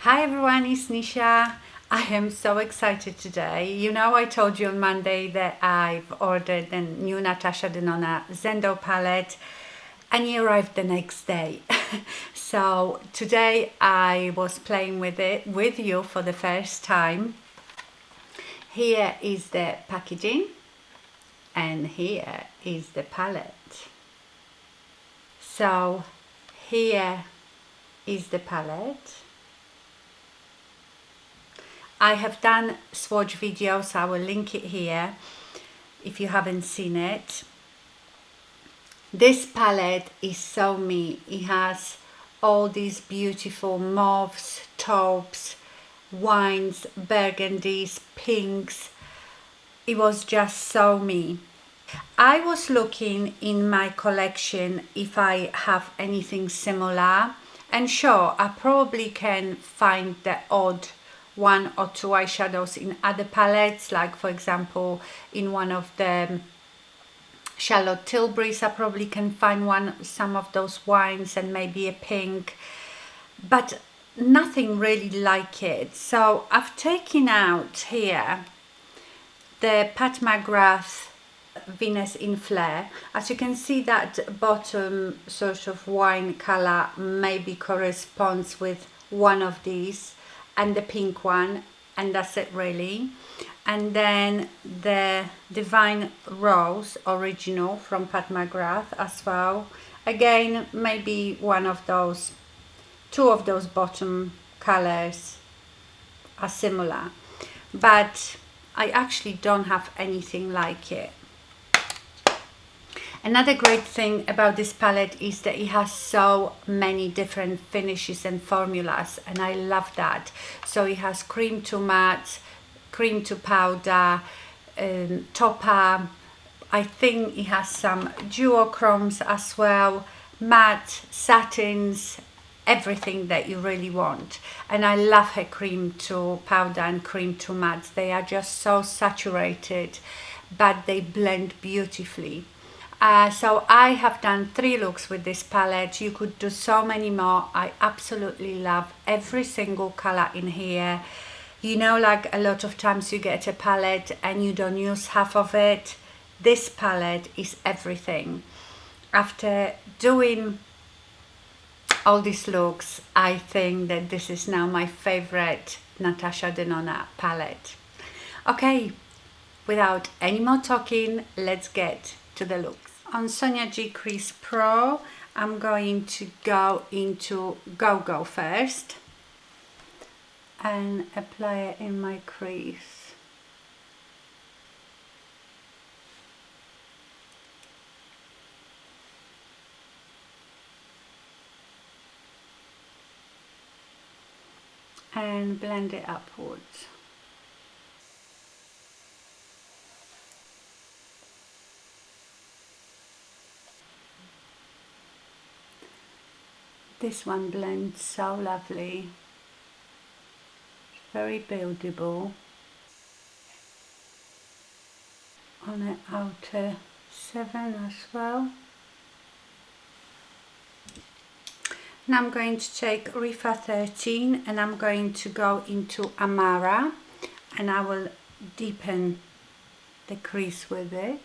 Hi everyone, it's Nisha. I am so excited today. You know, I told you on Monday that I've ordered the new Natasha Denona Retro palette and it arrived the next day. So today I was playing with it with you for the first time. Here is the packaging and here is the palette. So here is the palette. I have done swatch videos, I will link it here if you haven't seen it. This palette is so me. It has all these beautiful mauves, taupes, wines, burgundies, pinks. It was just so me. I was looking in my collection if I have anything similar, and sure, I probably can find the odd one or two eyeshadows in other palettes, like for example in one of the Charlotte Tilbury's I probably can find some of those wines and maybe a pink, but nothing really like it. So I've taken out here the Pat McGrath Venus in Flare. As you can see, that bottom sort of wine color maybe corresponds with one of these and the pink one, and that's it really. And then the Divine Rose original from Pat McGrath as well, again maybe one of those, two of those bottom colors are similar, but I actually don't have anything like it. Another great thing about this palette is that it has so many different finishes and formulas, and I love that. So it has cream to matte, cream to powder, topper. I think it has some duochromes as well, matte, satins, everything that you really want. And I love her cream to powder and cream to matte. They are just so saturated, but they blend beautifully. So I have done 3 looks with this palette. You could do so many more. I absolutely love every single color in here. You know, like a lot of times you get a palette and you don't use half of it. This palette is everything. After doing all these looks, I think that this is now my favorite Natasha Denona palette. Okay, without any more talking, let's get to the looks. On Sonia G Crease Pro, I'm going to go into Go-Go first and apply it in my crease. And blend it upwards. This one blends so lovely, very buildable. On the outer 7 as well. Now I'm going to take Rifa 13 and I'm going to go into Amara, and I will deepen the crease with it.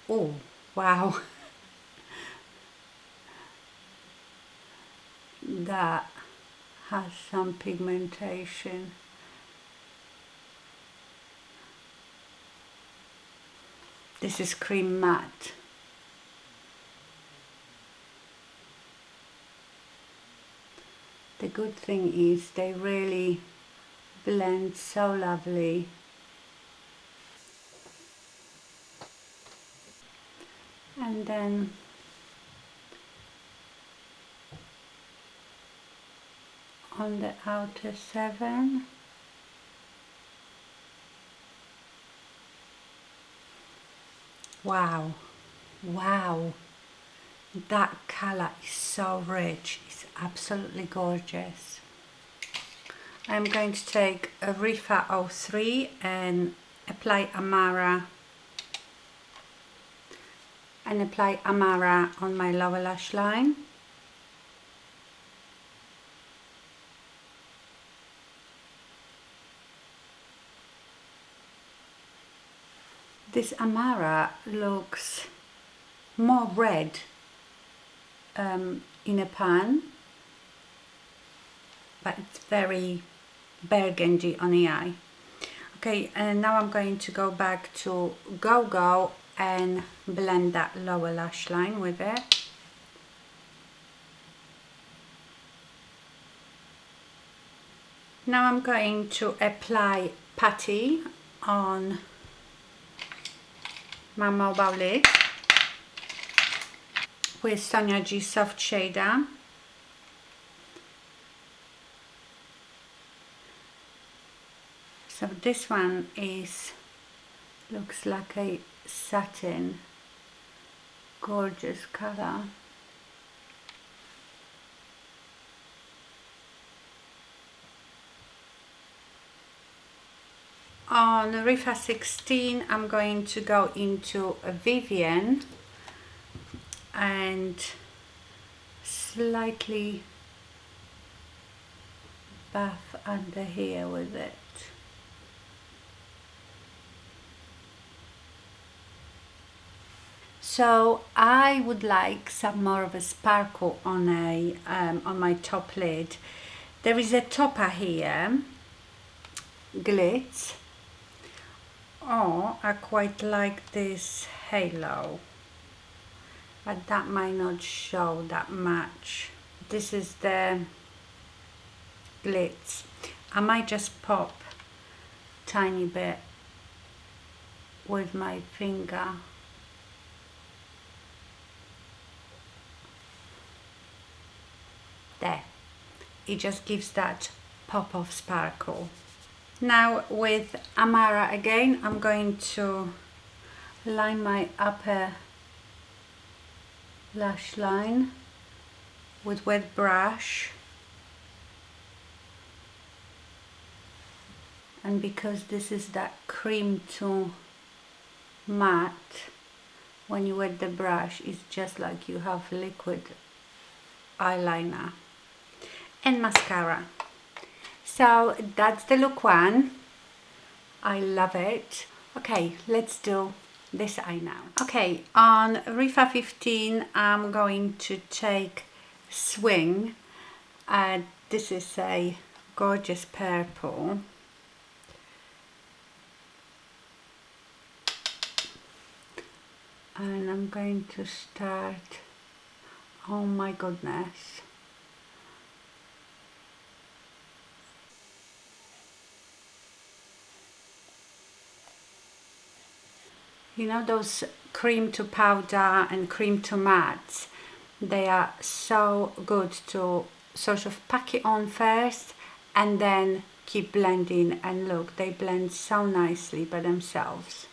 Oh, wow. That has some pigmentation. This is cream matte. The good thing is they really blend so lovely. And then on the outer 7, wow, wow, that color is so rich, it's absolutely gorgeous. I'm going to take a Rifa 03 and apply Amara on my lower lash line. This AMARA looks more red in a pan, but it's very burgundy on the eye. Okay, and now I'm going to go back to Go and blend that lower lash line with it. Now I'm going to apply putty on my mobile lid with Sonia G Soft Shader. So this one looks like a satin, gorgeous color. On Rifa 16, I'm going to go into a Vivienne and slightly buff under here with it. So I would like some more of a sparkle on my top lid. There is a topper here, GLITZ. Oh, I quite like this halo, but that might not show that much. This is the GLITZ. I might just pop tiny bit with my finger. There, it just gives that pop of sparkle. Now with AMARA again, I'm going to line my upper lash line with wet brush, and because this is that cream to matte, when you wet the brush it's just like you have liquid eyeliner. And mascara. So that's the look one. I love it. Okay, let's do this eye now. Okay, on Rifa 15 I'm going to take Swing. This is a gorgeous purple. And I'm going to start, oh my goodness. You know those cream to powder and cream to matte, they are so good to sort of pack it on first and then keep blending, and look, they blend so nicely by themselves.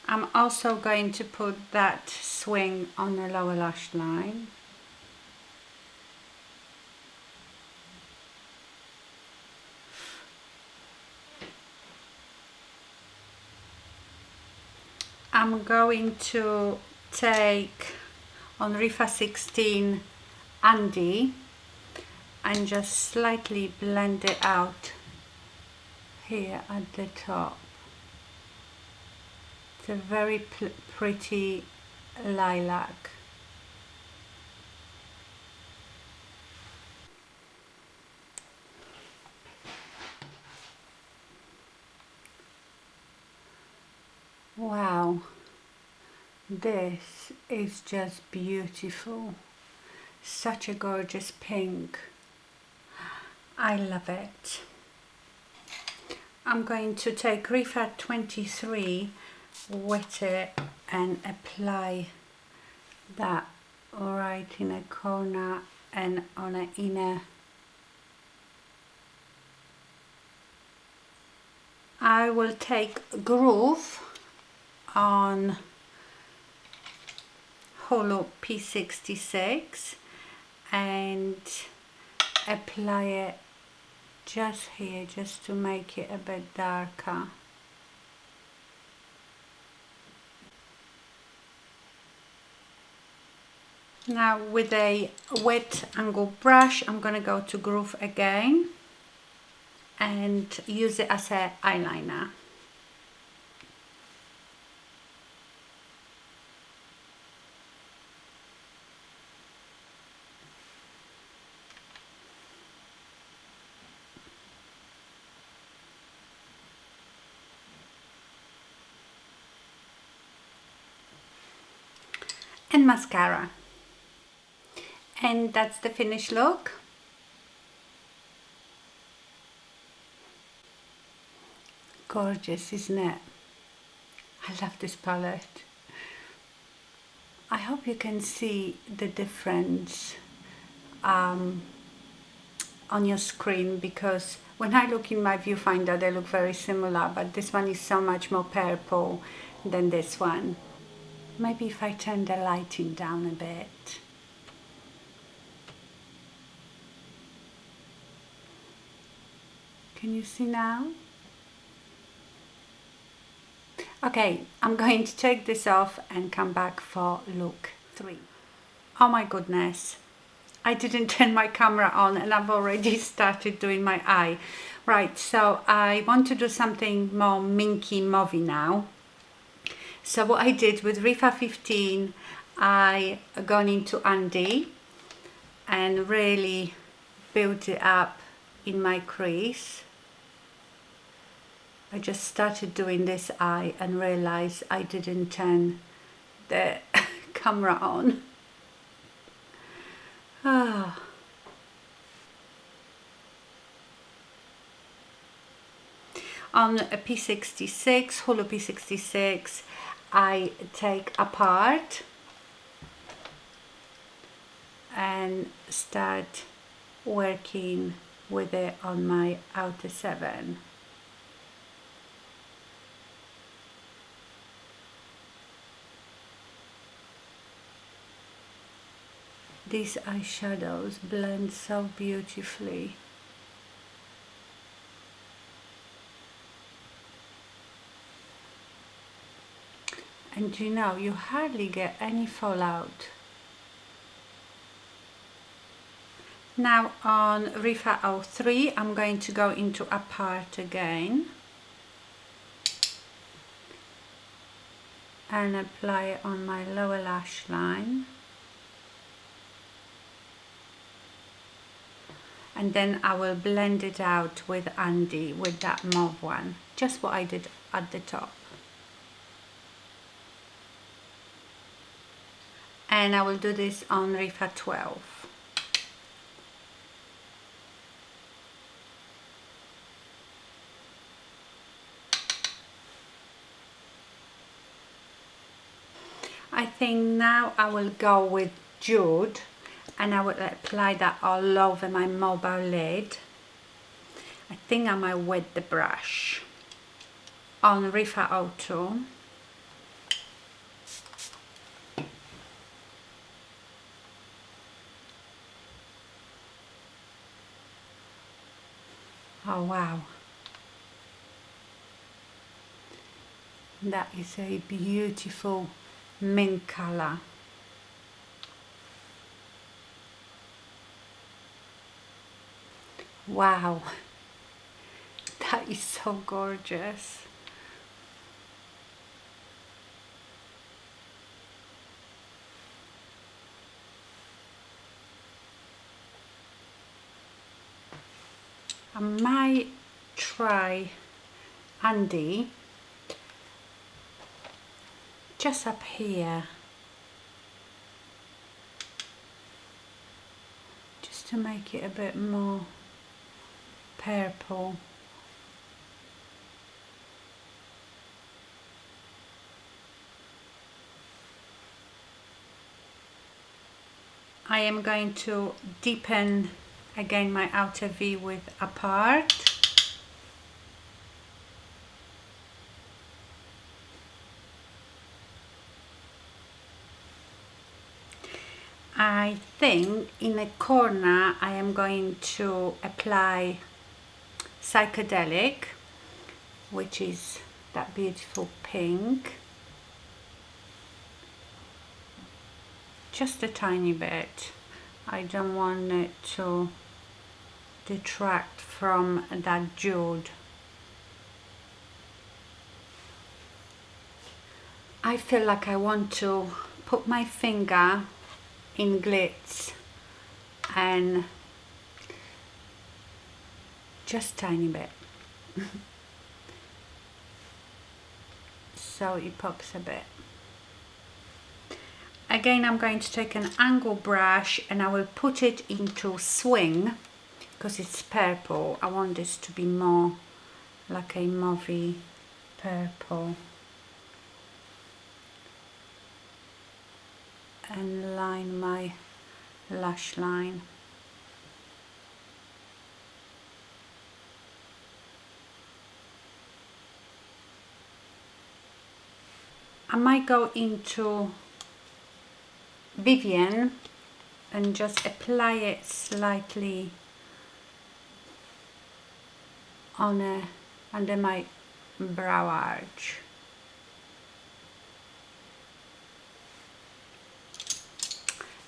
I'm also going to put that Swing on the lower lash line. I'm going to take on Rifa 16 Andy and just slightly blend it out here at the top. It's a very pretty lilac. Wow, this is just beautiful. Such a gorgeous pink. I love it. I'm going to take Rifa 23, wet it and apply that right in a corner and on an inner. I will take Groove on Hulu P66 and apply it just here, just to make it a bit darker. Now with a wet angle brush, I'm going to go to Groove again and use it as an eyeliner. And mascara. And that's the finished look. Gorgeous, isn't it? I love this palette. I hope you can see the difference on your screen, because when I look in my viewfinder they look very similar, but this one is so much more purple than this one. Maybe if I turn the lighting down a bit. Can you see now? Okay, I'm going to take this off and come back for look 3. Oh my goodness, I didn't turn my camera on and I've already started doing my eye. Right, so I want to do something more minky mauvey now. So what I did with Rifa 15, I gone into Andy and really built it up in my crease. I just started doing this eye and realized I didn't turn the camera on. Ah. On a P66, Hulu P66, I take apart and start working with it on my outer 7. These eyeshadows blend so beautifully. And you know, you hardly get any fallout. Now on Rifa 03, I'm going to go into Apart again and apply it on my lower lash line. And then I will blend it out with Andy, with that mauve one, just what I did at the top. And I will do this on Rifa 12. I think now I will go with Jude and I will apply that all over my mobile lid. I think I might wet the brush on Rifa 02. Oh wow, that is a beautiful mint color. Wow, that is so gorgeous. I might try Andy just up here, just to make it a bit more purple. I am going to deepen again my outer V with Apart. I think in a corner I am going to apply Psychedelic, which is that beautiful pink. Just a tiny bit. I don't want it to detract from that jeweled. I feel like I want to put my finger in GLITZ and just tiny bit so it pops a bit. Again, I'm going to take an angle brush and I will put it into swing because it's purple. I want this to be more like a mauvey purple. And line my lash line. I might go into Vivienne and just apply it slightly on under my brow arch.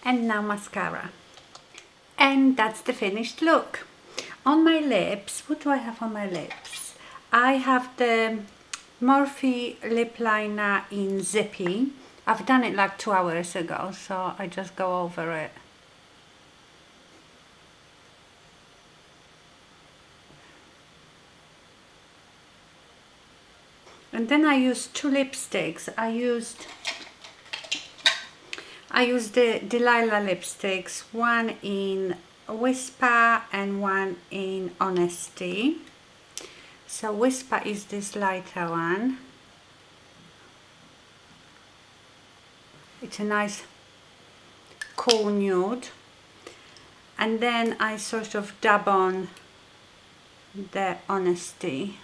And now mascara. And that's the finished look. On my lips, what do I have on my lips? I have the Morphe lip liner in Zippy. I've done it like 2 hours ago, so I just go over it. And then I used 2 lipsticks. I used the Delilah lipsticks, one in Whisper and one in Honesty. So Whisper is this lighter one. It's a nice cool nude. And then I sort of dab on the Honesty.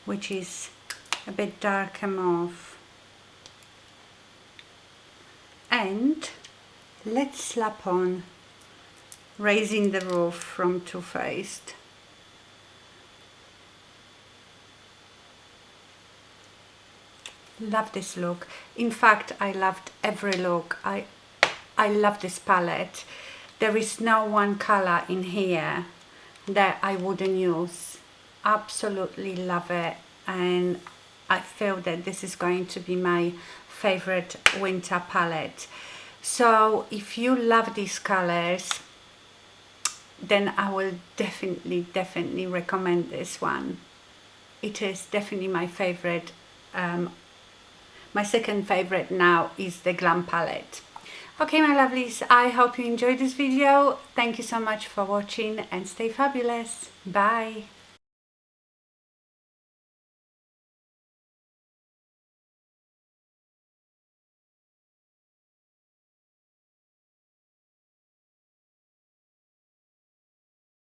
Which is a bit darker mauve. And let's slap on Raising the Roof from Too Faced. Love this look. In fact, I loved every look. I love this palette. There is no one color in here that I wouldn't use. Absolutely love it, and I feel that this is going to be my favorite winter palette. So if you love these colors, then I will definitely recommend this one. It is definitely my favorite. My second favorite now is the Glam palette. Okay, my lovelies, I hope you enjoyed this video. Thank you so much for watching and stay fabulous. Bye.